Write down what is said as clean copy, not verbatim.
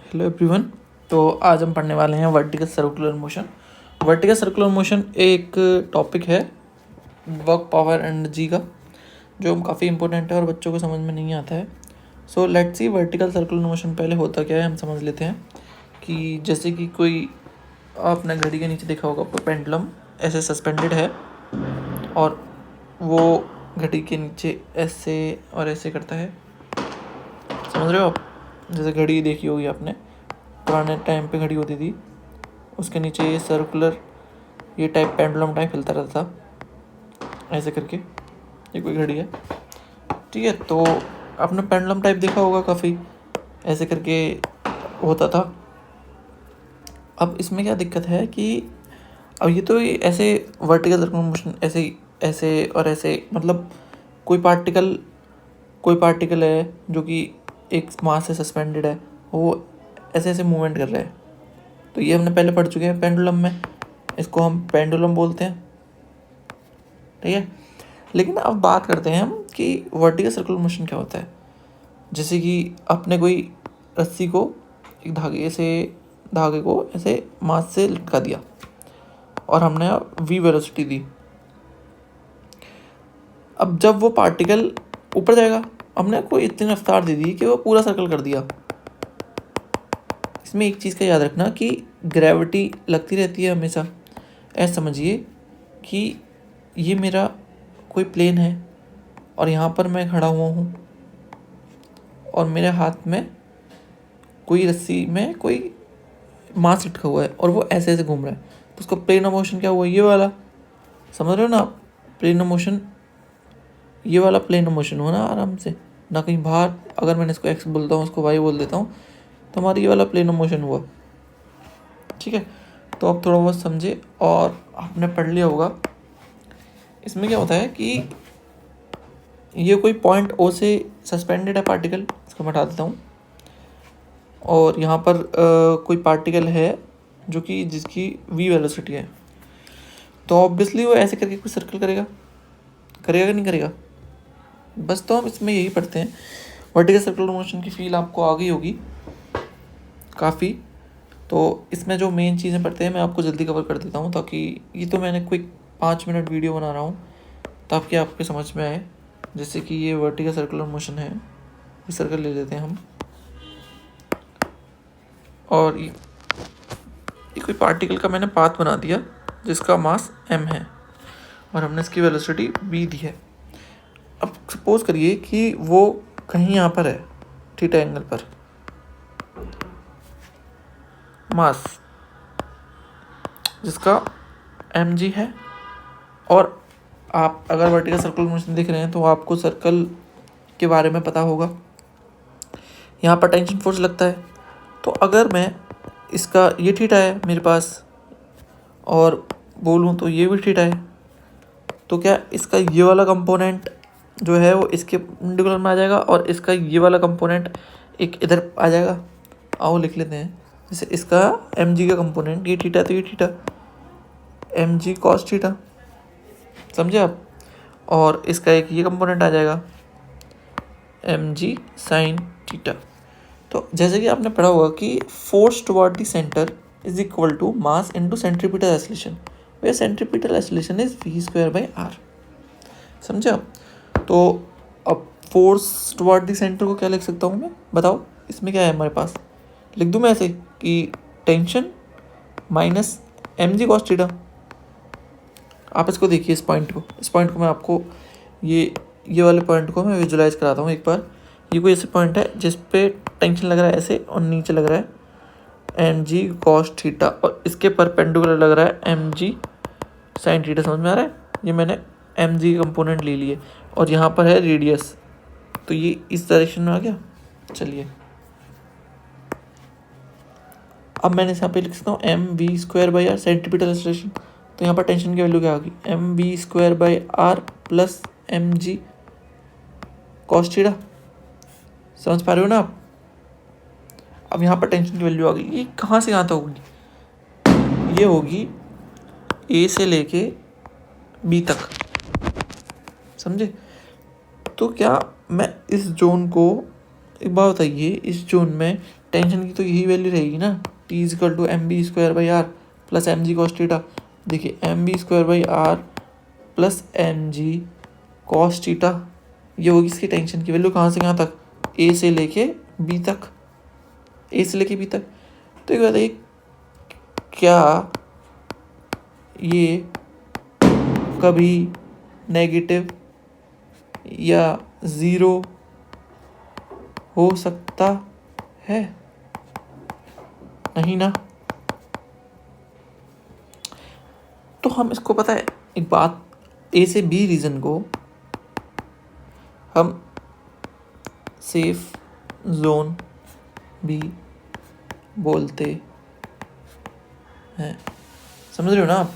Hello everyone. तो आज हम पढ़ने वाले हैं vertical circular motion. Vertical circular motion एक टॉपिक है वर्क पावर एनर्जी का, जो काफ़ी इंपॉर्टेंट है और बच्चों को समझ में नहीं आता है। So let's see vertical circular motion पहले होता क्या है हम समझ लेते हैं। कि जैसे कि कोई आपने घड़ी के नीचे देखा होगा, आपको पेंडुलम ऐसे सस्पेंडेड है और वो घड़ी के नीचे ऐसे और ऐसे करता है, समझ रहे हो आप। जैसे घड़ी देखी होगी आपने, पुराने टाइम पे घड़ी होती थी, उसके नीचे ये सर्कुलर ये टाइप पेंडुलम टाइप हिलता रहता था ऐसे करके। ये कोई घड़ी है, ठीक है। तो आपने पेंडुलम टाइप देखा होगा, काफ़ी ऐसे करके होता था। अब इसमें क्या दिक्कत है कि अब ये तो ऐसे वर्टिकल सर्कुलर मोशन ऐसे ऐसे और ऐसे, मतलब कोई पार्टिकल है जो कि एक मास से सस्पेंडेड है, वो ऐसे ऐसे मूवमेंट कर रहा है। तो ये हमने पहले पढ़ चुके हैं पेंडुलम में, इसको हम पेंडुलम बोलते हैं, ठीक है। लेकिन अब बात करते हैं हम कि वर्टिकल सर्कुलर मोशन क्या होता है। जैसे कि आपने कोई रस्सी को एक धागे को ऐसे मास से लटका दिया और हमने v वेलोसिटी दी। अब जब वो पार्टिकल ऊपर जाएगा, हमने कोई इतनी रफ्तार दे दी कि वो पूरा सर्कल कर दिया। इसमें एक चीज़ का याद रखना कि ग्रेविटी लगती रहती है हमेशा। ऐसा समझिए कि ये मेरा कोई प्लेन है और यहाँ पर मैं खड़ा हुआ हूँ और मेरे हाथ में कोई रस्सी में कोई मास लटका हुआ है और वो ऐसे ऐसे घूम रहा है। तो उसका प्लेन ऑफ मोशन क्या हुआ, ये वाला, समझ रहे हो ना। प्लेन ऑफ मोशन, ये वाला प्लेन ऑफ मोशन हुआ ना, आराम से ना कहीं बाहर। अगर मैंने इसको एक्स बोलता हूँ, उसको वाई बोल देता हूँ, तो हमारा ये वाला प्लेन ऑफ मोशन हुआ, ठीक है। तो आप थोड़ा बहुत समझे और आपने पढ़ लिया होगा। इसमें क्या होता है कि ये कोई पॉइंट ओ से सस्पेंडेड है पार्टिकल, इसको मैं हटा देता हूँ। और यहाँ पर कोई पार्टिकल है जो कि जिसकी v वेलोसिटी है। तो ऑब्वियसली वो ऐसे करके कुछ सर्कल करेगा कि नहीं करेगा। बस तो हम इसमें यही पढ़ते हैं। वर्टिकल सर्कुलर मोशन की फील आपको आ गई होगी काफ़ी। तो इसमें जो मेन चीज़ें पढ़ते हैं मैं आपको जल्दी कवर कर देता हूँ, ताकि ये तो मैंने क्विक 5 मिनट वीडियो बना रहा हूँ ताकि आपके समझ में आए। जैसे कि ये वर्टिकल सर्कुलर मोशन है, ये सर्कल ले लेते हैं हम, और ये कोई पार्टिकल का मैंने पाथ बना दिया जिसका मास m है और हमने इसकी वेलोसिटी v दी है। अब सपोज करिए कि वो कहीं यहाँ पर है, थीटा एंगल पर, मास जिसका mg है। और आप अगर वर्टिकल सर्कुलर मोशन देख रहे हैं तो आपको सर्कल के बारे में पता होगा। यहाँ पर टेंशन फोर्स लगता है। तो अगर मैं इसका ये थीटा है मेरे पास और बोलूँ तो ये भी थीटा है, तो क्या इसका ये वाला कंपोनेंट जो है वो इसके परपेंडिकुलर में आ जाएगा और इसका ये वाला कंपोनेंट एक इधर आ जाएगा। आओ लिख लेते हैं। जैसे इसका mg का कंपोनेंट ये थीटा, तो ये थीटा mg cos थीटा, समझे आप। और इसका एक ये कंपोनेंट आ जाएगा mg sin थीटा। तो जैसे कि आपने पढ़ा होगा कि force toward the centre is equal to mass into centripetal acceleration, where centripetal acceleration is v²/r, समझे आप। तो अब फोर्स टुवर्ड द सेंटर को क्या लिख सकता हूँ मैं, बताओ। इसमें क्या है हमारे पास, लिख दूँ मैं ऐसे कि tension minus mg cos theta. आप इसको देखिए, इस पॉइंट को मैं आपको ये वाले पॉइंट को मैं विजुलाइज कराता हूँ एक बार। ये कोई ऐसे पॉइंट है जिस पे टेंशन लग रहा है ऐसे और नीचे लग रहा है mg cos थीटा और इसके परपेंडिकुलर लग रहा है mg sin थीटा, समझ में आ रहा है। ये मैंने mg कंपोनेंट ले लिए और यहाँ पर है रेडियस, तो ये इस डायरेक्शन में आ गया। चलिए अब मैंने यहाँ पे लिख सकता हूँ mv²/r सेंट्रीपिटल एक्सीलरेशन। तो यहाँ पर टेंशन की वैल्यू क्या आ गई, mv²/r plus mg cos theta, समझ पा रहे हो ना आप। अब यहाँ पर टेंशन की वैल्यू आ गई, ये कहाँ से कहाँ तक होगी, ये होगी ए से लेके बी तक, समझे। तो क्या मैं इस जोन को, एक बात बताइए, इस जोन में टेंशन की तो यही वैल्यू रहेगी ना, T is equal to M B square by R plus M G cos theta. देखिए M B square by R plus M G cos theta, ये होगी इसकी टेंशन की वैल्यू कहाँ से कहाँ तक, ए से लेके बी तक, ए से लेके बी तक। तो ये बताइए क्या ये कभी नेगेटिव या ज़ीरो हो सकता है? नहीं ना। तो हम इसको पता है एक बात, ए से बी रीजन को हम सेफ जोन भी बोलते हैं, समझ रहे हो ना आप।